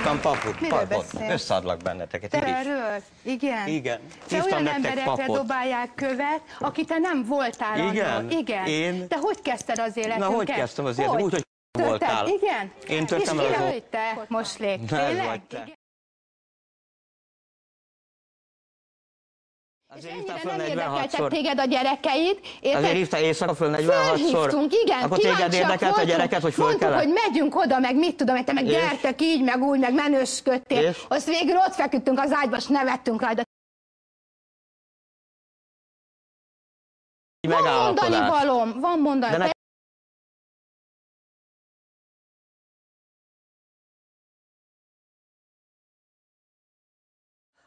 hívtam papot. Összeadlak benneteket. Te erről? Igen? Igen. Te olyan emberekre dobálják követ, aki te nem voltál annól. Igen. Én? De hogy kezdted az életünket? Na, hogy kezdtem az életünket? Úgy, hogy voltál. Igen? Én törtem el az és te moslék. Tényleg? Azért és hívtál ennyire föl nem érdekeltek 46-szor. téged a gyerekeid. Azért hívtál éjszaka föl 46-szor. Fölhívtunk, igen. Akkor téged érdekelt a gyereket, hogy föl mondtuk, kellett? hogy megyünk oda, meg mit tudom, te meg gyertek így, meg úgy, meg menősködtél. Azt végül ott feküdtünk az ágyba, és nevettünk rajta. Van mondani valóm, van mondani.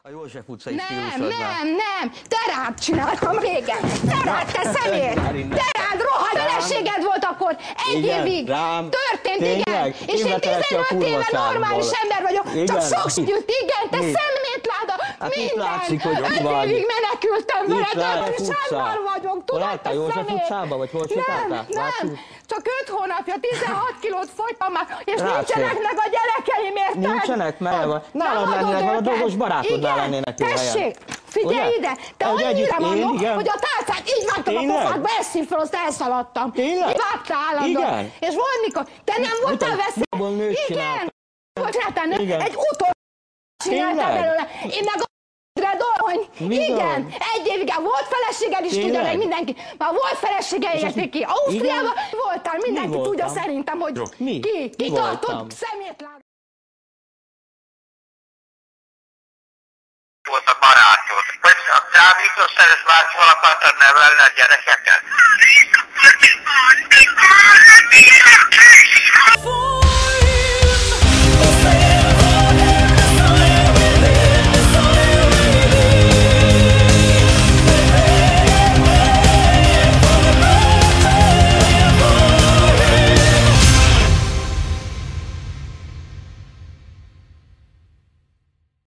A József utcai stílusodnál. Nem, te rád csináltam régen. Te rád, te személy. Te rád, rohadt feleséged volt akkor. Egy évig történt, igen. És én 15 éve normális ember vagyok. Csak sok süt, igen, te szemétláda. Minden. 5 évig menekültem veled, és házban vagyok. Tudod, te József személy. utcába, vagy hol csináltál? Nem. Csak 5 hónapja, 16 kilót fogytam már, és nincsenek meg a gyerekeim, érted? Nincsenek meg? Nálad lennének, mert a dolgos barátodnál lennének jó helyen. Tessék, figyelj ide! Te annyira mondom, hogy a tálcát így vágtam a pofádba, eszim fel, azt elszaladtam. Tényleg? Így vágta állandóan. És volt mikor, te nem voltál veszély? Igen! Volt rá egy utolsó csináltál belőle. Én meg Redorony! Igen! Egy évig volt feleséged is, tudja meg mindenki. Már volt felesége, érték ki. Ausztriában voltál, mindenki tudja szerintem, hogy ki tartott szemétláda. Volt a barátod, hogy a kábítószeres bácsival akartad nevelni a gyerekeket?